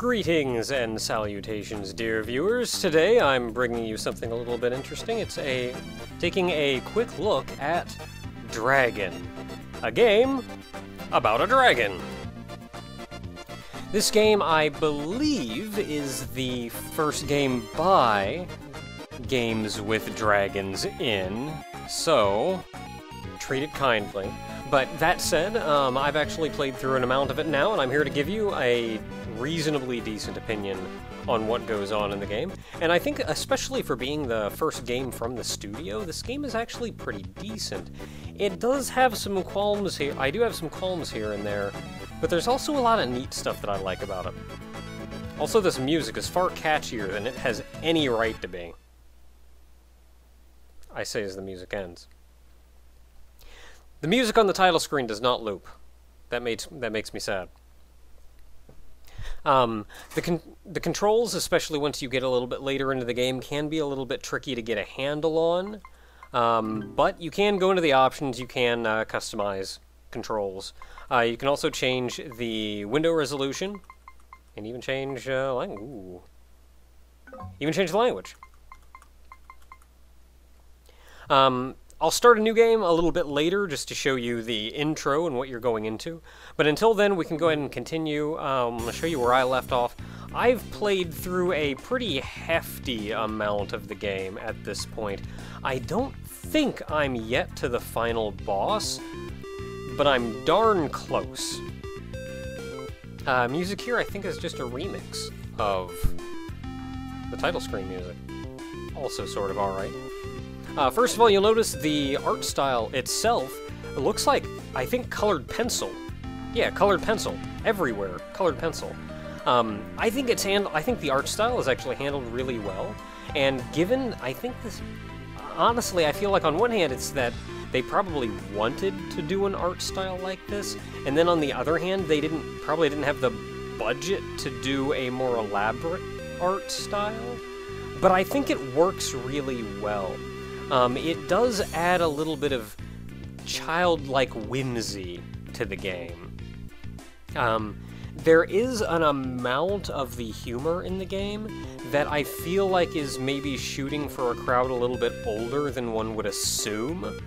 Greetings and salutations, dear viewers. Today I'm bringing you something a little bit interesting. It's taking a quick look at Dragon, a game about a dragon. This game, I believe, is the first game by Games with Dragons in, so treat it kindly. But that said, I've actually played through an amount of it now, and I'm here to give you a reasonably decent opinion on what goes on in the game. And I think, especially for being the first game from the studio, this game is actually pretty decent. It does have some qualms here. I do have some qualms here and there, but there's also a lot of neat stuff that I like about it. Also, this music is far catchier than it has any right to be. I say as the music ends. The music on the title screen does not loop. That makes me sad. The controls, especially once you get a little bit later into the game, can be a little bit tricky to get a handle on. But you can go into the options, you can customize controls. You can also change the window resolution, and even change even change the language. I'll start a new game a little bit later just to show you the intro and what you're going into. But until then, we can go ahead and continue. I'll show you where I left off. I've played through a pretty hefty amount of the game at this point. I don't think I'm yet to the final boss, but I'm darn close. Music here, I think, is just a remix of the title screen music. Also sort of alright. First of all, you'll notice the art style itself looks like, I think, colored pencil. Yeah, colored pencil. Everywhere, colored pencil. I think the art style is actually handled really well. And given, I think this... Honestly, I feel like on one hand, it's that they probably wanted to do an art style like this, and then on the other hand, they probably didn't have the budget to do a more elaborate art style. But I think it works really well. It does add a little bit of childlike whimsy to the game. There is an amount of the humor in the game that I feel like is maybe shooting for a crowd a little bit older than one would assume,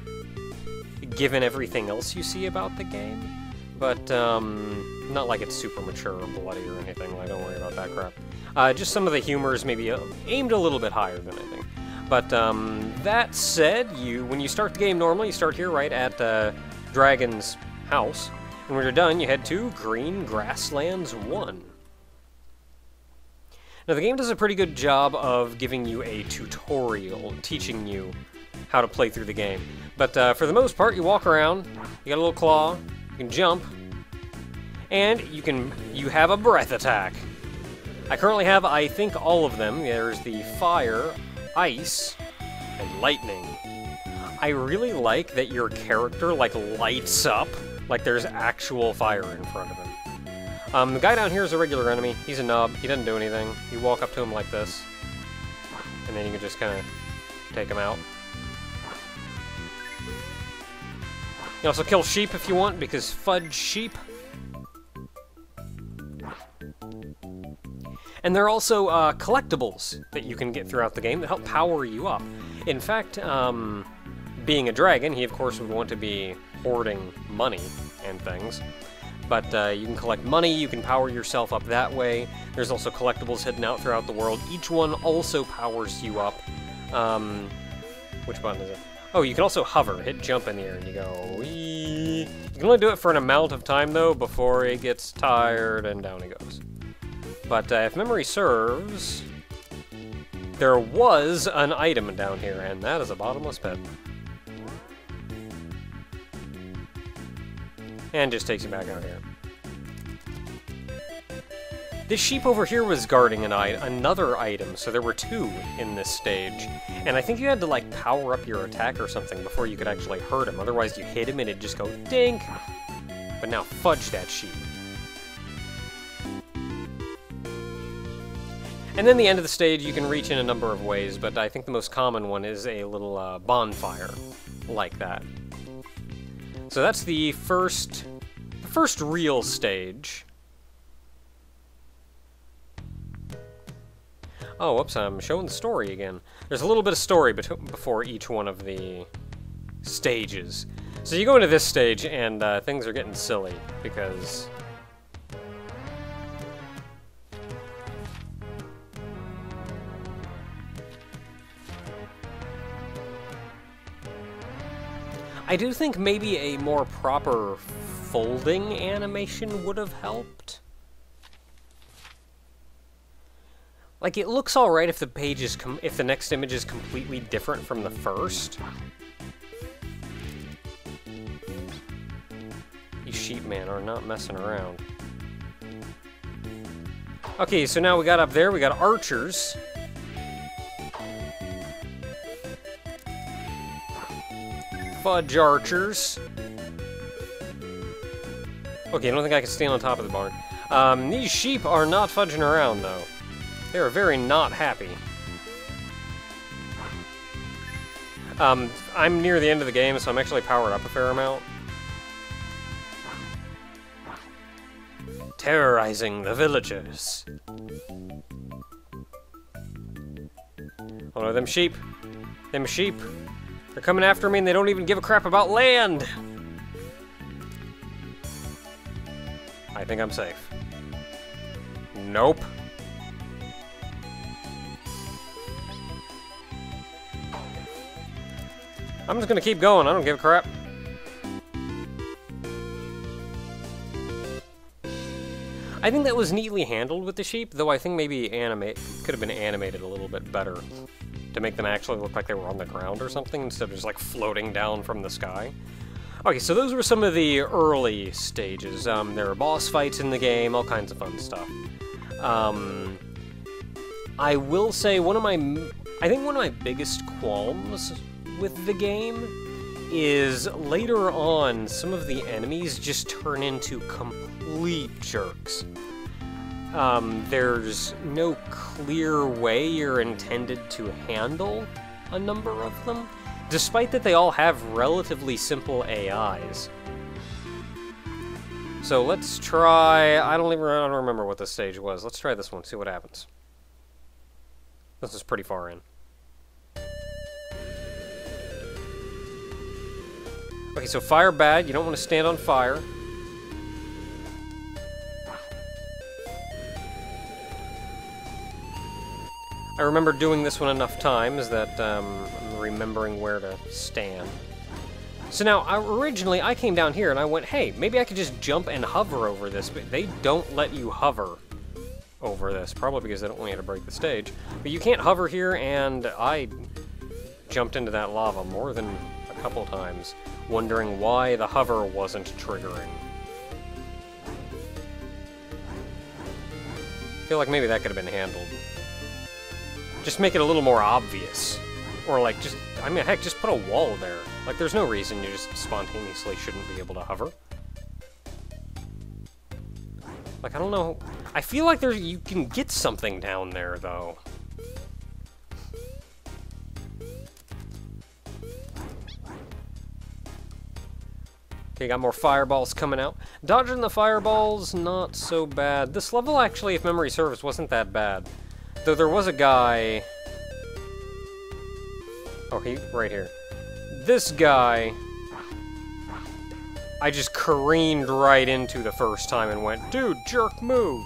given everything else you see about the game. But, not like it's super mature or bloody or anything, like, don't worry about that crap. Just some of the humor is maybe aimed a little bit higher than I think. But, that said, when you start the game normally, you start here right at Dragon's house. And when you're done, you head to Green Grasslands 1. Now, the game does a pretty good job of giving you a tutorial, teaching you how to play through the game. But for the most part, you walk around, you got a little claw, you can jump, and you have a breath attack. I currently have, I think, all of them. There's the fire, ice, and lightning. I really like that your character, like, lights up, like there's actual fire in front of him. The guy down here is a regular enemy. He's a nub. He doesn't do anything. You walk up to him like this, and then you can just kind of take him out. You can also kill sheep if you want, because fudge sheep. And there are also collectibles that you can get throughout the game that help power you up. In fact, being a dragon, he of course would want to be hoarding money and things. But you can collect money, you can power yourself up that way. There's also collectibles hidden out throughout the world. Each one also powers you up. Which button is it? Oh, you can also hover, hit jump in the air, and you go wee. You can only do it for an amount of time, though, before he gets tired, and down he goes. But if memory serves, there was an item down here, and that is a bottomless pit. And just takes you back out here. This sheep over here was guarding another item, so there were two in this stage. And I think you had to, like, power up your attack or something before you could actually hurt him. Otherwise, you hit him and it'd just go dink. But now fudge that sheep. And then the end of the stage, you can reach in a number of ways, but I think the most common one is a little bonfire like that. So that's the first real stage. Oh, whoops, I'm showing the story again. There's a little bit of story before each one of the stages. So you go into this stage, and things are getting silly, because... I do think maybe a more proper folding animation would have helped. Like, it looks alright if the page is if the next image is completely different from the first. These sheep man are not messing around. Okay, so now we got up there, we got archers. Fudge archers. Okay, I don't think I can stand on top of the barn. These sheep are not fudging around, though. They are very not happy. I'm near the end of the game, so I'm actually powered up a fair amount. Terrorizing the villagers. Oh no, them sheep. Them sheep. They're coming after me and they don't even give a crap about land! I think I'm safe. Nope. I'm just gonna keep going, I don't give a crap. I think that was neatly handled with the sheep, though I think maybe could have been animated a little bit better to make them actually look like they were on the ground or something instead of just like floating down from the sky. Okay, so those were some of the early stages. There were boss fights in the game, all kinds of fun stuff. I will say I think one of my biggest qualms with the game is later on some of the enemies just turn into complete jerks. There's no clear way you're intended to handle a number of them, despite that they all have relatively simple AIs. So let's try... I don't remember what this stage was. Let's try this one, see what happens. This is pretty far in. Okay, so fire bad. You don't want to stand on fire. I remember doing this one enough times that I'm remembering where to stand. So now, originally I came down here and I went, hey, maybe I could just jump and hover over this, but they don't let you hover over this, probably because they don't want you to break the stage. But you can't hover here, and I jumped into that lava more than a couple times, wondering why the hover wasn't triggering. I feel like maybe that could have been handled. Just make it a little more obvious. Or like, I mean, heck, just put a wall there. Like, there's no reason you just spontaneously shouldn't be able to hover. Like, I don't know. I feel like you can get something down there, though. Okay, got more fireballs coming out. Dodging the fireballs, not so bad. This level, actually, if memory serves, wasn't that bad. Though there was a guy... Oh, right here. This guy... I just careened right into the first time and went, dude, jerk move!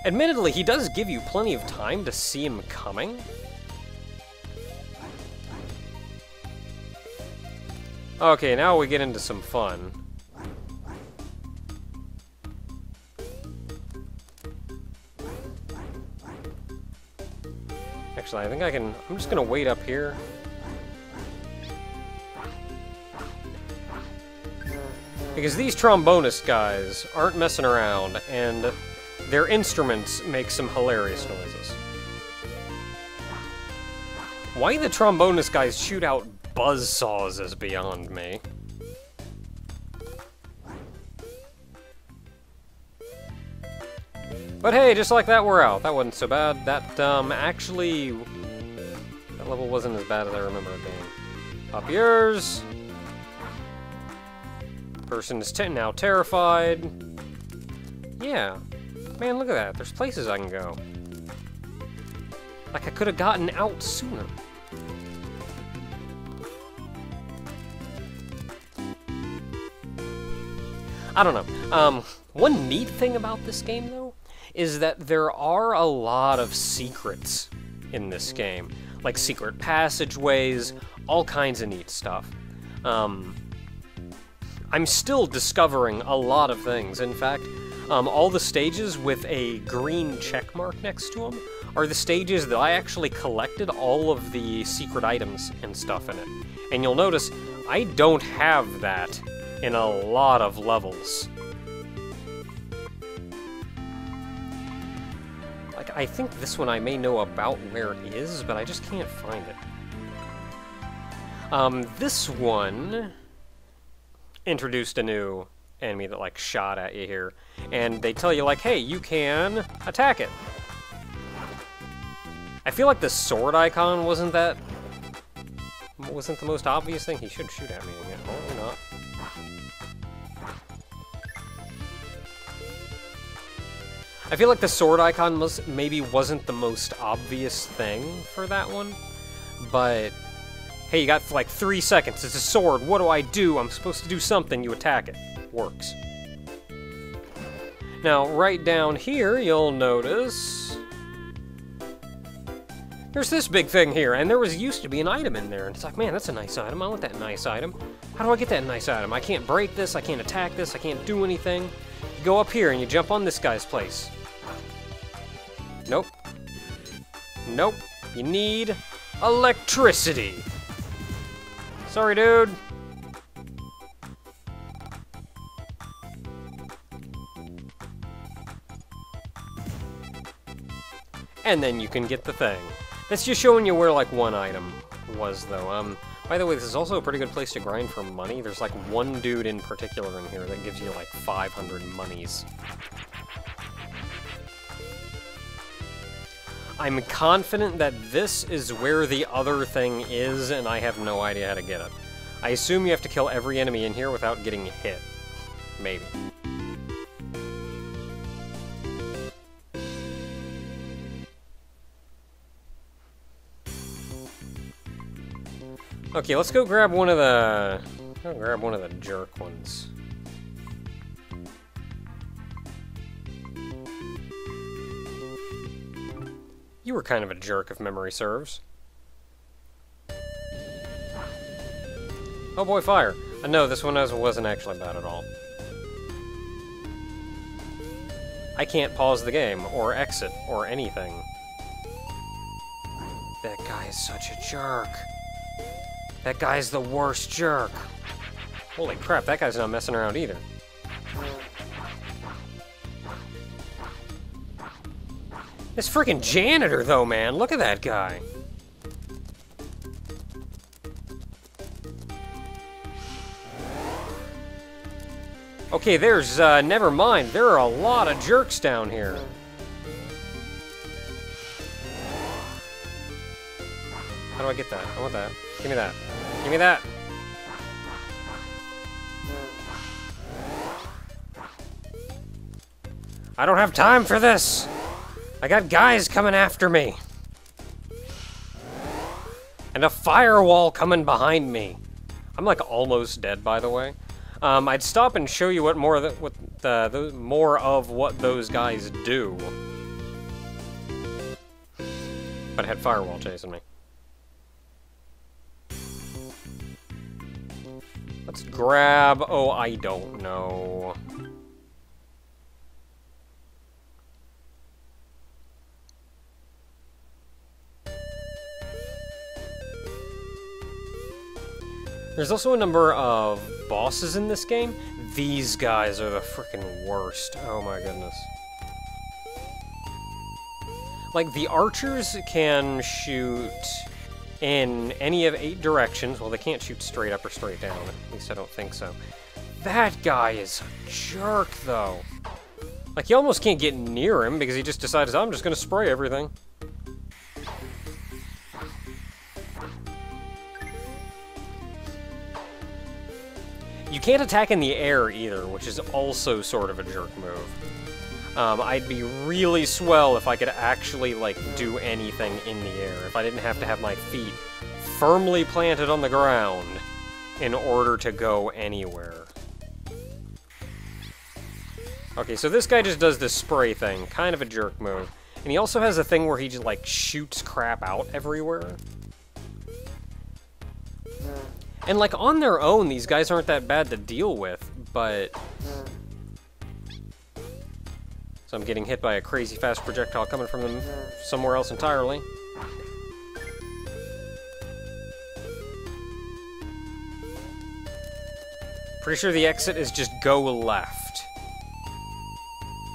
Admittedly, he does give you plenty of time to see him coming. Okay, now we get into some fun. Actually, I think I'm just gonna wait up here. Because these trombonist guys aren't messing around, and their instruments make some hilarious noises. Why the trombonist guys shoot out buzzsaws is beyond me. But hey, just like that, we're out. That wasn't so bad. That, actually... That level wasn't as bad as I remember it being. Up yours! Person is now terrified. Yeah. Man, look at that. There's places I can go. Like, I could have gotten out sooner. I don't know. One neat thing about this game, though, is that there are a lot of secrets in this game. Like secret passageways, all kinds of neat stuff. I'm still discovering a lot of things. In fact, all the stages with a green check mark next to them are the stages that I actually collected all of the secret items and stuff in it. And you'll notice I don't have that in a lot of levels. Like, I think this one I may know about where it is, but I just can't find it. This one introduced a new enemy that, like, shot at you here. And they tell you, like, hey, you can attack it. I feel like the sword icon wasn't the most obvious thing. He should shoot at me again. Oh, not. I feel like the sword icon maybe wasn't the most obvious thing for that one, but hey, you got like 3 seconds, it's a sword, what do I do? I'm supposed to do something, you attack it. Works. Now, right down here, you'll notice there's this big thing here, and there used to be an item in there, and it's like, man, that's a nice item, I want that nice item. How do I get that nice item? I can't break this, I can't attack this, I can't do anything. You go up here and you jump on this guy's place. Nope. Nope. You need electricity. Sorry, dude. And then you can get the thing. That's just showing you where, like, one item was, though. By the way, this is also a pretty good place to grind for money. There's, like, one dude in particular in here that gives you, like, 500 monies. I'm confident that this is where the other thing is, and I have no idea how to get it. I assume you have to kill every enemy in here without getting hit. Maybe. Okay, let's go grab one of the... jerk ones. You were kind of a jerk, if memory serves. Oh boy, fire! No, this one wasn't actually bad at all. I can't pause the game, or exit, or anything. That guy is such a jerk. That guy's the worst jerk. Holy crap, that guy's not messing around either. This freaking janitor, though, man. Look at that guy. Okay, there's, never mind. There are a lot of jerks down here. How do I get that? I want that. Give me that. Give me that. I don't have time for this. I got guys coming after me. And a firewall coming behind me. I'm like almost dead, by the way. I'd stop and show you what more of what those guys do. But I had firewall chasing me. Let's grab... oh, I don't know. There's also a number of bosses in this game. These guys are the frickin' worst. Oh my goodness. Like, the archers can shoot in any of 8 directions. Well, they can't shoot straight up or straight down. At least I don't think so. That guy is a jerk, though. Like, you almost can't get near him because he just decides, I'm just gonna spray everything. You can't attack in the air either, which is also sort of a jerk move. I'd be really swell if I could actually, like, do anything in the air. If I didn't have to have my feet firmly planted on the ground in order to go anywhere. Okay, so this guy just does this spray thing. Kind of a jerk move. And he also has a thing where he just, like, shoots crap out everywhere. And, like, on their own, these guys aren't that bad to deal with, but... So I'm getting hit by a crazy fast projectile coming from them somewhere else entirely. Pretty sure the exit is just go left.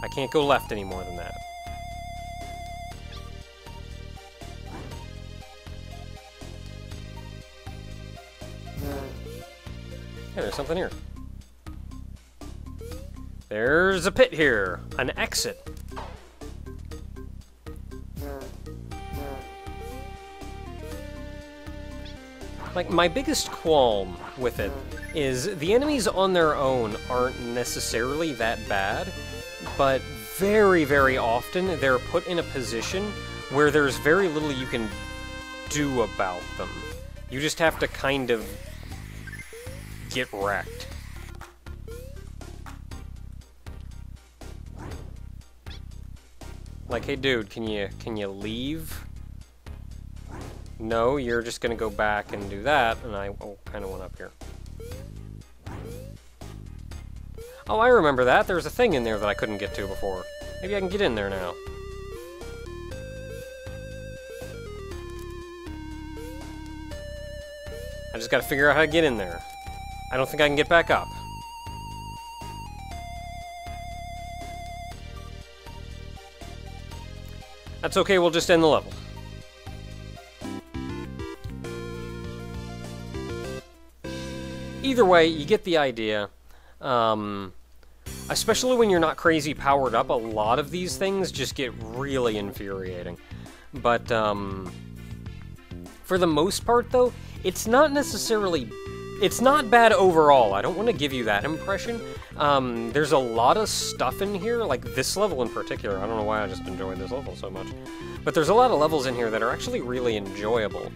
I can't go left any more than that. Yeah, there's something here. There's a pit here. An exit. Like, my biggest qualm with it is the enemies on their own aren't necessarily that bad, but very, very often they're put in a position where there's very little you can do about them. You just have to kind of get wrecked. Like, hey dude, can you leave? No, you're just gonna go back and do that, and I kind of went up here. Oh, I remember that. There was a thing in there that I couldn't get to before. Maybe I can get in there now. I just gotta figure out how to get in there. I don't think I can get back up. That's okay, we'll just end the level. Either way, you get the idea. Especially when you're not crazy powered up, a lot of these things just get really infuriating. But, for the most part, though, it's not necessarily... It's not bad overall. I don't want to give you that impression. There's a lot of stuff in here, like this level in particular. I don't know why I just enjoyed this level so much. But there's a lot of levels in here that are actually really enjoyable.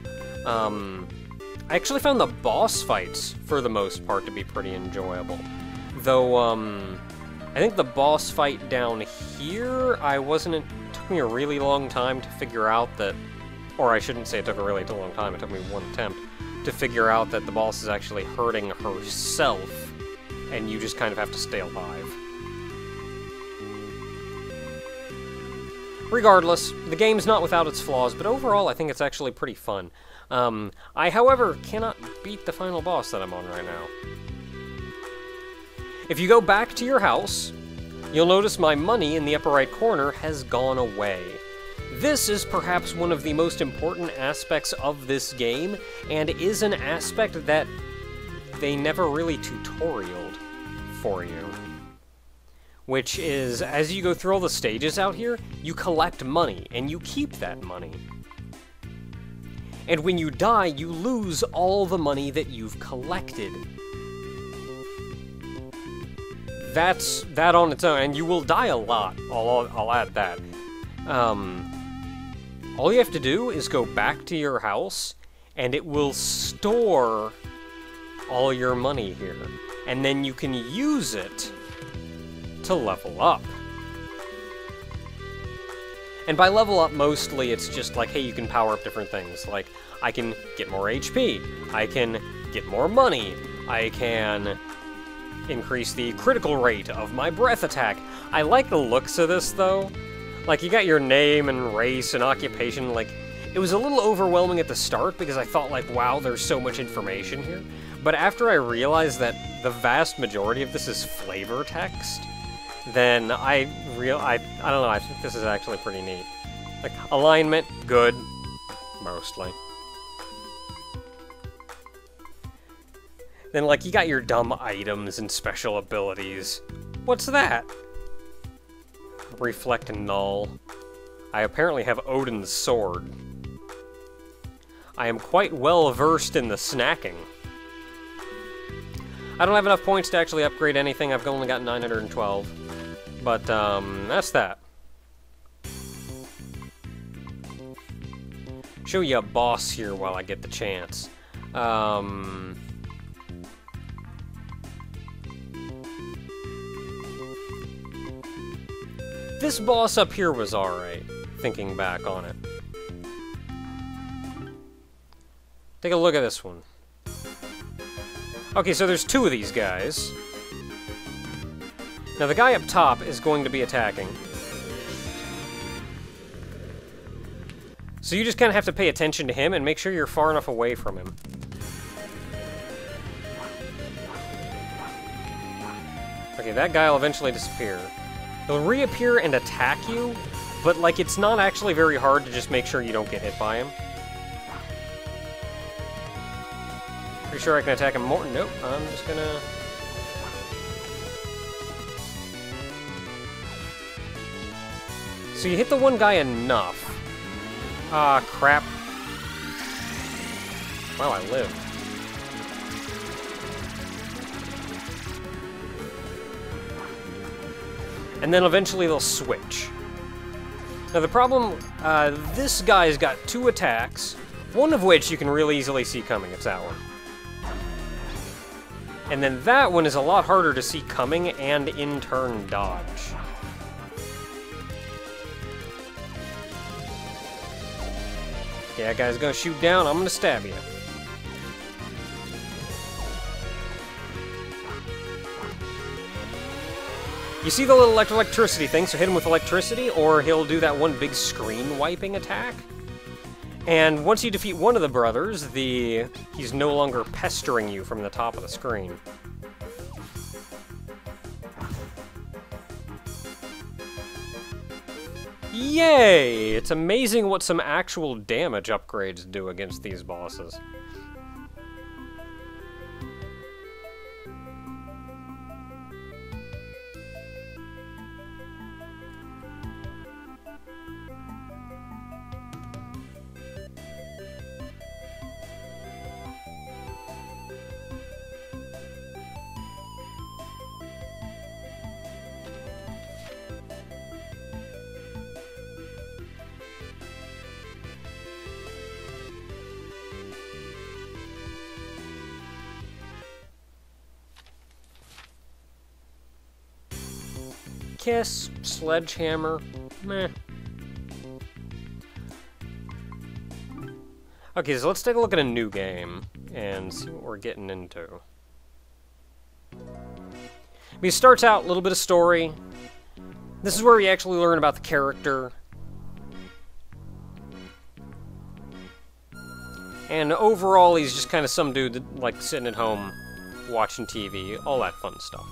I actually found the boss fights, for the most part, to be pretty enjoyable. Though, I think the boss fight down here, it took me a really long time to figure out that, or I shouldn't say it took a really long time, it took me one attempt to figure out that the boss is actually hurting herself, and you just kind of have to stay alive. Regardless, the game's not without its flaws, but overall I think it's actually pretty fun. I, however, cannot beat the final boss that I'm on right now. If you go back to your house, you'll notice my money in the upper right corner has gone away. This is perhaps one of the most important aspects of this game, and is an aspect that they never really tutorialed for you. Which is, as you go through all the stages out here, you collect money, and you keep that money. And when you die, you lose all the money that you've collected. That's that on its own, and you will die a lot, I'll add that. All you have to do is go back to your house, and it will store all your money here. And then you can use it to level up. And by level up, mostly it's just like, hey, you can power up different things. Like, I can get more HP, I can get more money, I can increase the critical rate of my breath attack. I like the looks of this, though. Like, you got your name and race and occupation, like, it was a little overwhelming at the start because I thought, like, wow, there's so much information here. But after I realized that the vast majority of this is flavor text, then I don't know, I think this is actually pretty neat. Like, alignment, good, mostly. Then, like, you got your dumb items and special abilities. What's that? Reflect null. I apparently have Odin's sword. I am quite well versed in the snacking. I don't have enough points to actually upgrade anything. I've only got 912. But, that's that. Show you a boss here while I get the chance. This boss up here was alright, thinking back on it. Take a look at this one. Okay, so there's two of these guys. Now the guy up top is going to be attacking. So you just kind of have to pay attention to him and make sure you're far enough away from him. Okay, that guy will eventually disappear. He'll reappear and attack you, but like it's not actually very hard to just make sure you don't get hit by him. Pretty sure I can attack him more. Nope, I'm just gonna... So you hit the one guy enough. Ah, crap. Wow, I lived. And then eventually they'll switch. Now the problem, this guy's got two attacks, one of which you can really easily see coming. It's that one. And then that one is a lot harder to see coming and in turn dodge. Yeah, that guy's gonna shoot down, I'm gonna stab you. You see the little electricity thing, so hit him with electricity, or he'll do that one big screen wiping attack. And once you defeat one of the brothers, he's no longer pestering you from the top of the screen. Yay! It's amazing what some actual damage upgrades do against these bosses. Kiss, Sledgehammer, meh. Okay, so let's take a look at a new game and see what we're getting into. I mean, it starts out a little bit of story. This is where we actually learn about the character. And overall, he's just kind of some dude that, like, sitting at home, watching TV, all that fun stuff.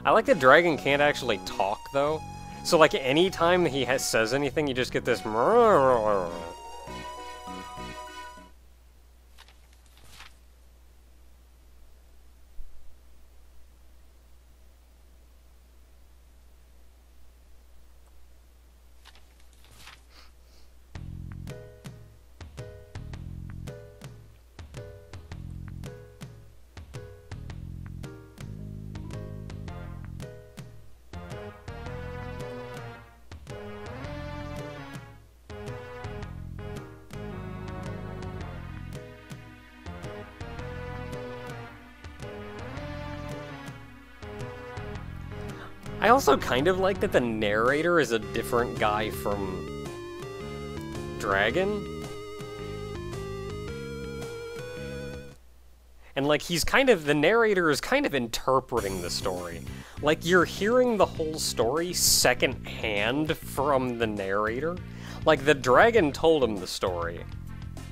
I like that Dragon can't actually talk, though. So, like, anytime he says anything, you just get this... I also kind of like that the narrator is a different guy from Dragon. And, like, the narrator is kind of interpreting the story. Like, you're hearing the whole story secondhand from the narrator. Like, the Dragon told him the story.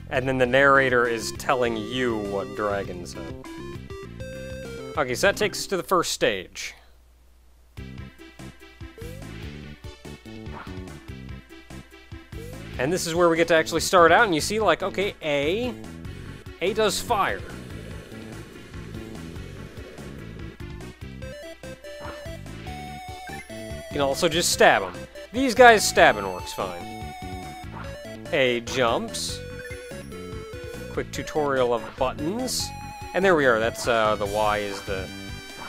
And then the narrator is telling you what Dragon said. Okay, so that takes us to the first stage. And this is where we get to actually start out, and you see, like, okay, A does fire. You can also just stab them. These guys stabbing works fine. A jumps. Quick tutorial of buttons. And there we are, that's the Y is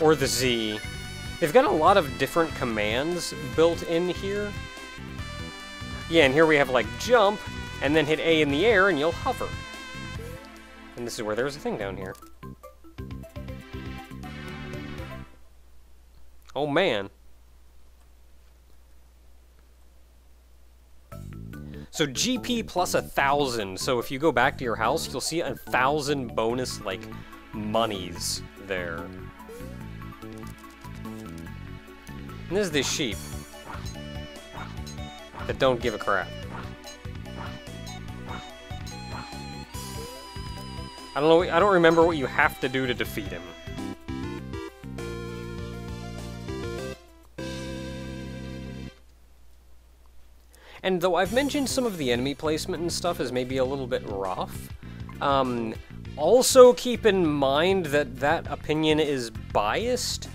or the Z. They've got a lot of different commands built in here. Yeah, and here we have like jump, and then hit A in the air and you'll hover. And this is where there's a thing down here. Oh man. So GP plus 1,000, so if you go back to your house, you'll see 1,000 bonus, like, monies there. And there's this sheep that don't give a crap. I don't know, I don't remember what you have to do to defeat him. And though I've mentioned some of the enemy placement and stuff is maybe a little bit rough, also keep in mind that that opinion is biased,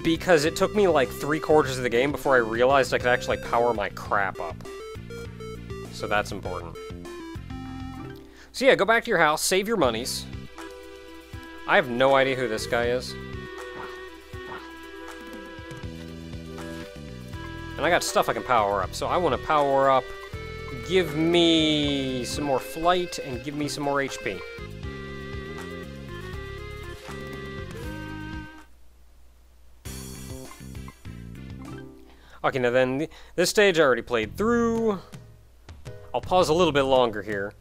because it took me like 3/4 of the game before I realized I could actually power my crap up. So that's important. So yeah, go back to your house, save your monies. I have no idea who this guy is. And I got stuff I can power up, so I want to power up, give me some more flight, and give me some more HP. Okay, now then, this stage I already played through. I'll pause a little bit longer here.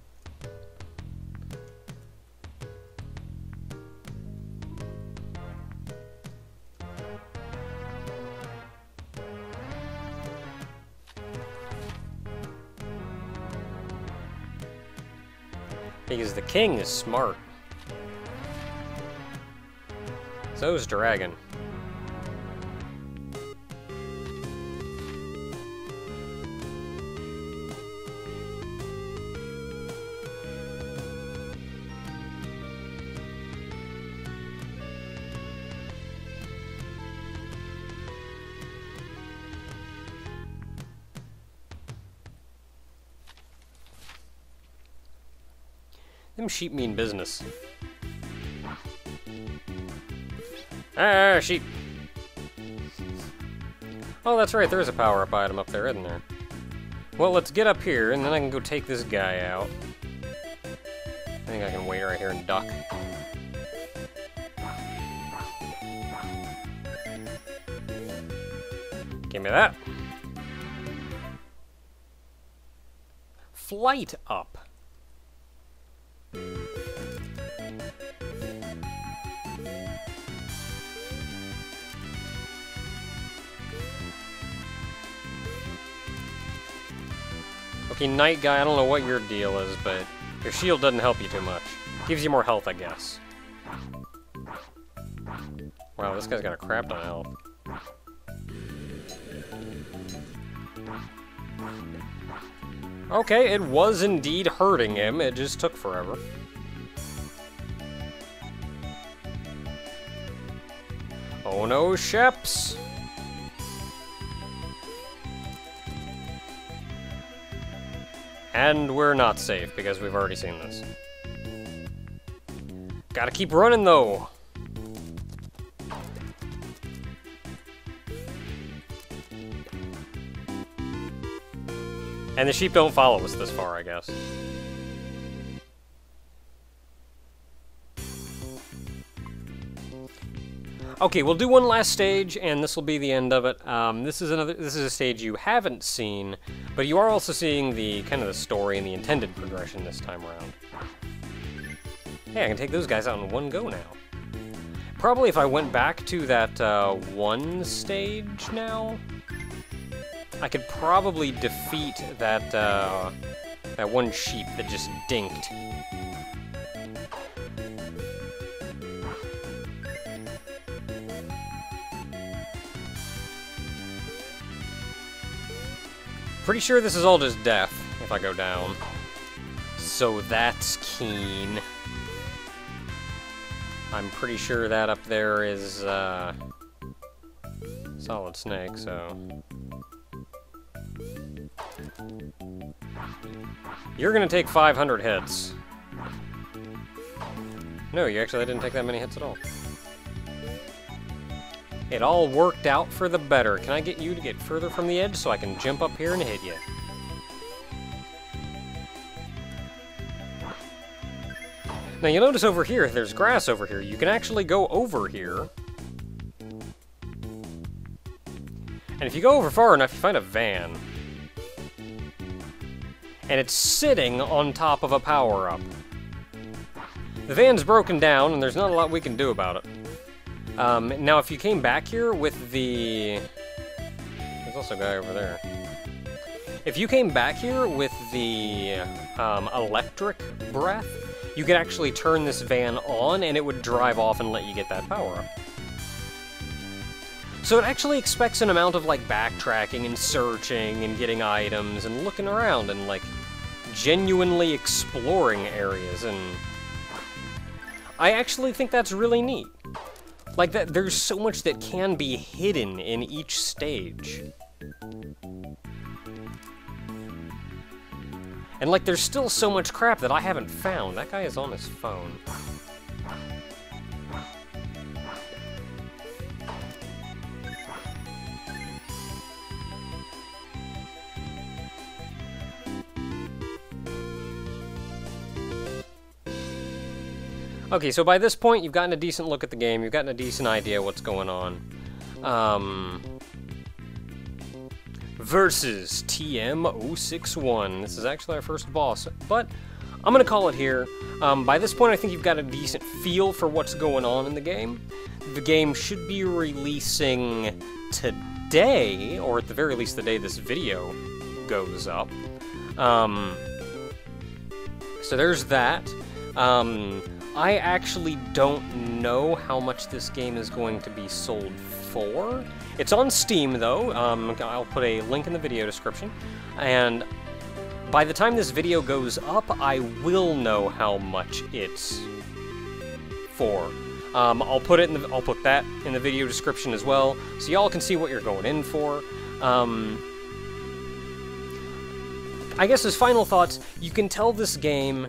Because the king is smart. So is Dragon. Them sheep mean business. Ah, sheep! Oh, that's right, there's a power-up item up there, isn't there? Well, let's get up here, and then I can go take this guy out. I think I can wait right here and duck. Give me that. Flight up. Okay, Night Guy, I don't know what your deal is, but your shield doesn't help you too much. Gives you more health, I guess. Wow, this guy's got a crap ton of health. Okay, it was indeed hurting him, it just took forever. Oh no, Sheps! And we're not safe, because we've already seen this. Gotta keep running, though! And the sheep don't follow us this far, I guess. Okay, we'll do one last stage, and this will be the end of it. This is a stage you haven't seen, but you are also seeing the kind of the story and the intended progression this time around. Hey, I can take those guys out in one go now. Probably if I went back to that one stage now, I could probably defeat that that one sheep that just dinked. Pretty sure this is all just death, if I go down. So that's keen. I'm pretty sure that up there is, Solid Snake, so... You're gonna take 500 hits. No, you actually didn't take that many hits at all. It all worked out for the better. Can I get you to get further from the edge so I can jump up here and hit you? Now you'll notice over here, there's grass over here. You can actually go over here. And if you go over far enough, you find a van. And it's sitting on top of a power-up. The van's broken down, and there's not a lot we can do about it. Now, if you came back here with the... There's also a guy over there. If you came back here with the electric breath, you could actually turn this van on, and it would drive off and let you get that power-up. So it actually expects an amount of, like, backtracking and searching and getting items and looking around and, like, genuinely exploring areas, and I actually think that's really neat. Like, that, there's so much that can be hidden in each stage. And, like, there's still so much crap that I haven't found. That guy is on his phone. Okay, so by this point, you've gotten a decent look at the game, you've gotten a decent idea what's going on. Versus TM061. This is actually our first boss, but I'm gonna call it here. By this point, I think you've got a decent feel for what's going on in the game. The game should be releasing today, or at the very least the day this video goes up. So there's that. I actually don't know how much this game is going to be sold for. It's on Steam, though. I'll put a link in the video description. And by the time this video goes up, I will know how much it's for. I'll put that in the video description as well, so y'all can see what you're going in for. I guess as final thoughts, you can tell this game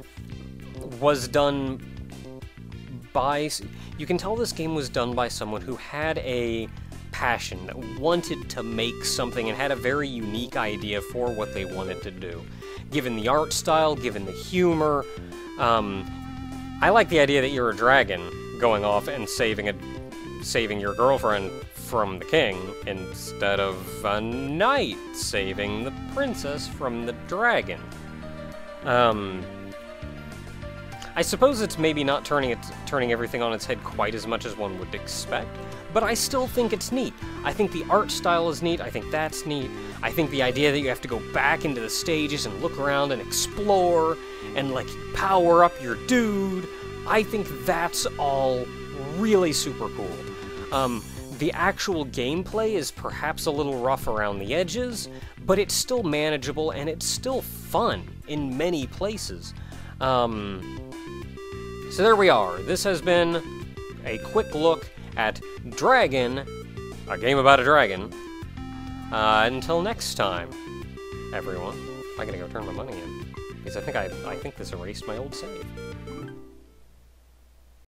was done by... You can tell this game was done by someone who had a passion, that wanted to make something, and had a very unique idea for what they wanted to do. Given the art style, given the humor, I like the idea that you're a dragon going off and saving your girlfriend from the king, instead of a knight saving the princess from the dragon. I suppose it's maybe not turning everything on its head quite as much as one would expect, but I still think it's neat. I think the art style is neat, I think that's neat. I think the idea that you have to go back into the stages and look around and explore and, like, power up your dude, I think that's all really super cool. The actual gameplay is perhaps a little rough around the edges, but it's still manageable and it's still fun in many places. So there we are. This has been a quick look at Dragon, a game about a dragon. Until next time, everyone. I gotta go turn my money in, because I think this erased my old save.